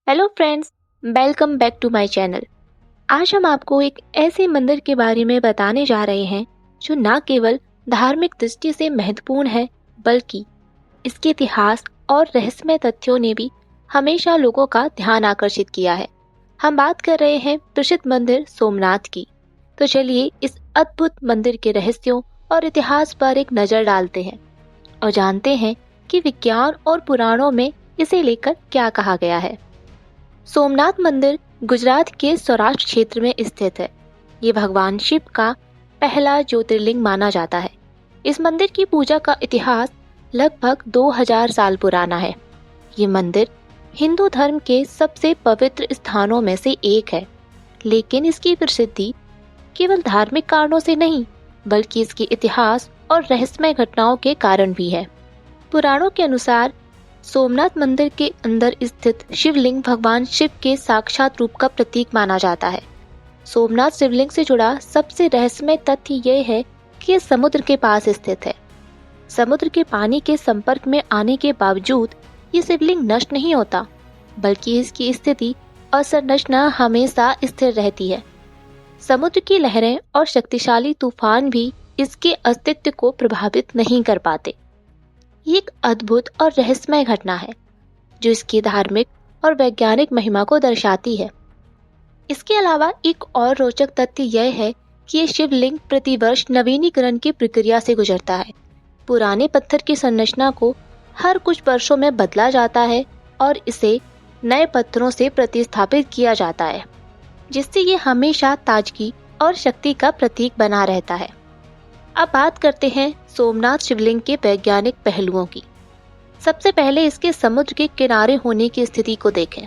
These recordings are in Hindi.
Hello friends, welcome back to my channel. आज हम आपको एक ऐसे मंदिर के बारे में बताने जा रहे हैं जो न केवल धार्मिक दृष्टि से महत्वपूर्ण है, बल्कि इसके इतिहास और रहस्यमय तथ्यों ने भी हमेशा लोगों का ध्यान आकर्षित किया है। हम बात कर रहे हैं प्रसिद्ध मंदिर सोमनाथ की। तो चलिए इस अद्भुत मंदिर के रहस्यों और इतिहास पर एक नजर डालते हैं और जानते हैं कि विज्ञान और पुराणों में इसे लेकर क्या कहा गया है। सोमनाथ मंदिर गुजरात के सौराष्ट्र क्षेत्र में स्थित है। ये भगवान शिव का पहला ज्योतिर्लिंग माना जाता है। इस मंदिर की पूजा का इतिहास लगभग 2000 साल पुराना है। ये मंदिर हिंदू धर्म के सबसे पवित्र स्थानों में से एक है, लेकिन इसकी प्रसिद्धि केवल धार्मिक कारणों से नहीं, बल्कि इसके इतिहास और रहस्यमय घटनाओं के कारण भी है। पुराणों के अनुसार सोमनाथ मंदिर के अंदर स्थित शिवलिंग भगवान शिव के साक्षात रूप का प्रतीक माना जाता है। सोमनाथ शिवलिंग से जुड़ा सबसे रहस्यमय तथ्य यह है कि यह समुद्र के पास स्थित है। समुद्र के पानी के संपर्क में आने के बावजूद ये शिवलिंग नष्ट नहीं होता, बल्कि इसकी स्थिति और संरचना हमेशा स्थिर रहती है। समुद्र की लहरें और शक्तिशाली तूफान भी इसके अस्तित्व को प्रभावित नहीं कर पाते। ये एक अद्भुत और रहस्यमय घटना है जो इसकी धार्मिक और वैज्ञानिक महिमा को दर्शाती है। इसके अलावा एक और रोचक तथ्य यह है कि ये शिवलिंग प्रतिवर्ष नवीनीकरण की प्रक्रिया से गुजरता है। पुराने पत्थर की संरचना को हर कुछ वर्षों में बदला जाता है और इसे नए पत्थरों से प्रतिस्थापित किया जाता है, जिससे ये हमेशा ताजगी और शक्ति का प्रतीक बना रहता है। अब बात करते हैं सोमनाथ शिवलिंग के वैज्ञानिक पहलुओं की। सबसे पहले इसके समुद्र के किनारे होने की स्थिति को देखें।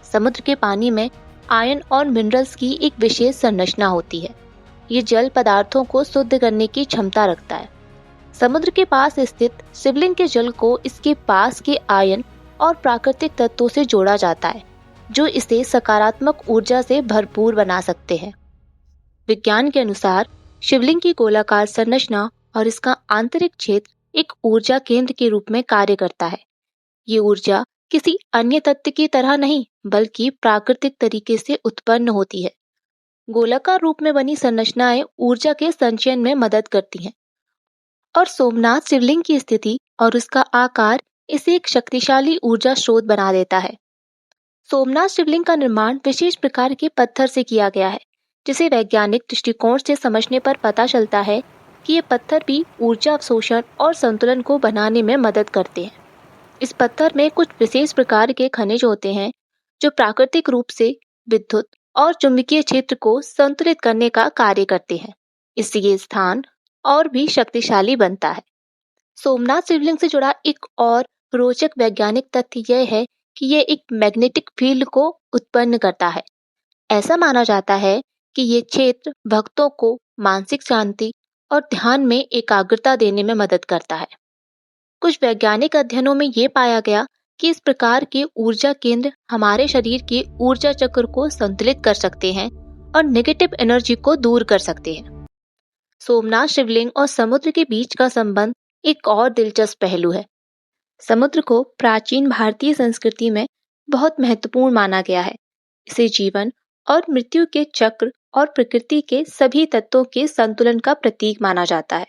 समुद्र के पानी में आयन और मिनरल्स की एक विशेष संरचना होती है। ये जल पदार्थों को शुद्ध करने की क्षमता रखता है। समुद्र के पास स्थित शिवलिंग के जल को इसके पास के आयन और प्राकृतिक तत्वों से जोड़ा जाता है, जो इसे सकारात्मक ऊर्जा से भरपूर बना सकते हैं। विज्ञान के अनुसार शिवलिंग की गोलाकार संरचना और इसका आंतरिक क्षेत्र एक ऊर्जा केंद्र के रूप में कार्य करता है। ये ऊर्जा किसी अन्य तत्व की तरह नहीं, बल्कि प्राकृतिक तरीके से उत्पन्न होती है। गोलाकार रूप में बनी संरचनाएं ऊर्जा के संचयन में मदद करती हैं और सोमनाथ शिवलिंग की स्थिति और उसका आकार इसे एक शक्तिशाली ऊर्जा स्रोत बना देता है। सोमनाथ शिवलिंग का निर्माण विशेष प्रकार के पत्थर से किया गया है, जिसे वैज्ञानिक दृष्टिकोण से समझने पर पता चलता है कि ये पत्थर भी ऊर्जा अवशोषण और संतुलन को बनाने में मदद करते हैं। इस पत्थर में कुछ विशेष प्रकार के खनिज होते हैं जो प्राकृतिक रूप से विद्युत और चुंबकीय क्षेत्र को संतुलित करने का कार्य करते हैं। इससे ये स्थान और भी शक्तिशाली बनता है। सोमनाथ शिवलिंग से जुड़ा एक और रोचक वैज्ञानिक तथ्य यह है कि यह एक मैग्नेटिक फील्ड को उत्पन्न करता है। ऐसा माना जाता है कि ये क्षेत्र भक्तों को मानसिक शांति और ध्यान में एकाग्रता देने में मदद करता है। कुछ वैज्ञानिक अध्ययनों में ये पाया गया कि इस प्रकार के ऊर्जा केंद्र हमारे शरीर के ऊर्जा चक्र को संतुलित कर सकते हैं और नेगेटिव एनर्जी को दूर कर सकते हैं। सोमनाथ शिवलिंग और समुद्र के बीच का संबंध एक और दिलचस्प पहलू है। समुद्र को प्राचीन भारतीय संस्कृति में बहुत महत्वपूर्ण माना गया है। इसे जीवन और मृत्यु के चक्र और प्रकृति के सभी तत्वों के संतुलन का प्रतीक माना जाता है।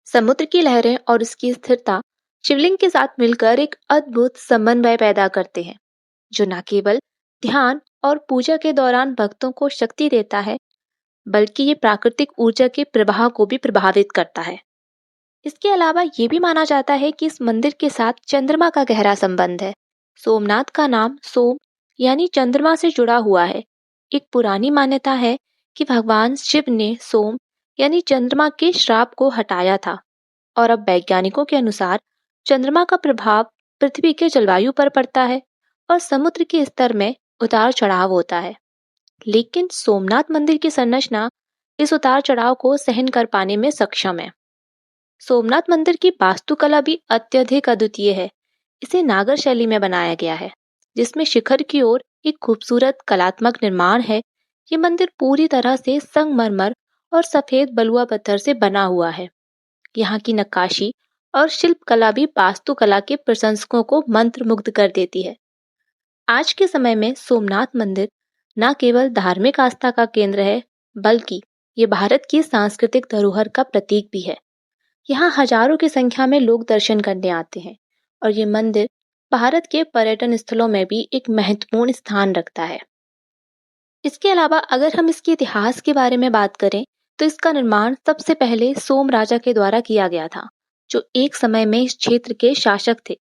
समुद्र की लहरें और उसकी स्थिरता शिवलिंग के साथ मिलकर एक अद्भुत समन्वय पैदा करते हैं, जो न केवल ध्यान और पूजा के दौरान भक्तों को शक्ति देता है, बल्कि ये प्राकृतिक ऊर्जा के प्रवाह को भी प्रभावित करता है। इसके अलावा ये भी माना जाता है कि इस मंदिर के साथ चंद्रमा का गहरा संबंध है। सोमनाथ का नाम सोम यानी चंद्रमा से जुड़ा हुआ है। एक पुरानी मान्यता है कि भगवान शिव ने सोम यानी चंद्रमा के श्राप को हटाया था और अब वैज्ञानिकों के अनुसार चंद्रमा का प्रभाव पृथ्वी के जलवायु पर पड़ता है और समुद्र के स्तर में उतार चढ़ाव होता है। लेकिन सोमनाथ मंदिर की संरचना इस उतार चढ़ाव को सहन कर पाने में सक्षम है। सोमनाथ मंदिर की वास्तुकला भी अत्यधिक अद्वितीय है। इसे नागर शैली में बनाया गया है, जिसमें शिखर की ओर एक खूबसूरत कलात्मक निर्माण है। ये मंदिर पूरी तरह से संगमरमर और सफेद बलुआ पत्थर से बना हुआ है। यहाँ की नक्काशी और शिल्पकला भी वास्तुकला के प्रशंसकों को मंत्रमुग्ध कर देती है। आज के समय में सोमनाथ मंदिर न केवल धार्मिक आस्था का केंद्र है, बल्कि ये भारत की सांस्कृतिक धरोहर का प्रतीक भी है। यहाँ हजारों की संख्या में लोग दर्शन करने आते हैं और ये मंदिर भारत के पर्यटन स्थलों में भी एक महत्वपूर्ण स्थान रखता है। इसके अलावा अगर हम इसके इतिहास के बारे में बात करें, तो इसका निर्माण सबसे पहले सोम राजा के द्वारा किया गया था, जो एक समय में इस क्षेत्र के शासक थे।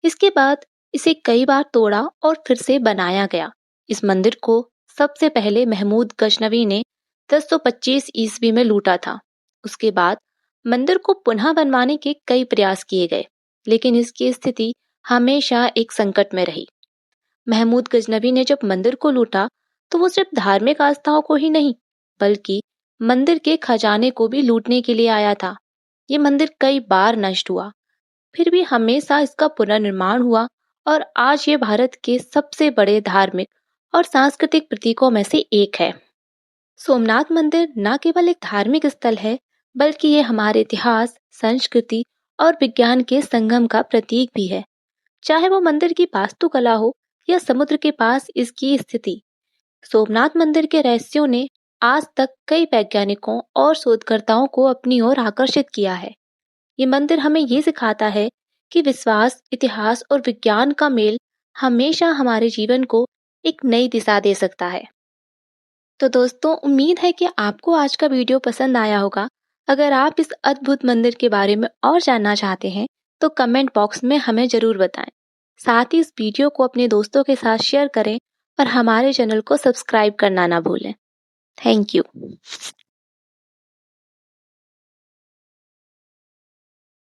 इसके बाद इसे कई बार तोड़ा और फिर से बनाया गया। इस मंदिर को सबसे पहले महमूद गजनवी ने 1025 ईस्वी में लूटा था। उसके बाद मंदिर को पुनः बनवाने के कई प्रयास किए गए, लेकिन इसकी स्थिति हमेशा एक संकट में रही। महमूद गजनवी ने जब मंदिर को लूटा, तो वो सिर्फ धार्मिक आस्थाओं को ही नहीं, बल्कि मंदिर के खजाने को भी लूटने के लिए आया था। ये मंदिर कई बार नष्ट हुआ, फिर भी हमेशा इसका पुनर्निर्माण हुआ और आज ये भारत के सबसे बड़े धार्मिक और सांस्कृतिक प्रतीकों में से एक है। सोमनाथ मंदिर न केवल एक धार्मिक स्थल है, बल्कि ये हमारे इतिहास, संस्कृति और विज्ञान के संगम का प्रतीक भी है। चाहे वो मंदिर की वास्तुकला हो या समुद्र के पास इसकी स्थिति, सोमनाथ मंदिर के रहस्यों ने आज तक कई वैज्ञानिकों और शोधकर्ताओं को अपनी ओर आकर्षित किया है। ये मंदिर हमें ये सिखाता है कि विश्वास, इतिहास और विज्ञान का मेल हमेशा हमारे जीवन को एक नई दिशा दे सकता है। तो दोस्तों, उम्मीद है कि आपको आज का वीडियो पसंद आया होगा। अगर आप इस अद्भुत मंदिर के बारे में और जानना चाहते हैं, तो कमेंट बॉक्स में हमें जरूर बताएं। साथ ही इस वीडियो को अपने दोस्तों के साथ शेयर करें और हमारे चैनल को सब्सक्राइब करना ना भूलें। Thank you.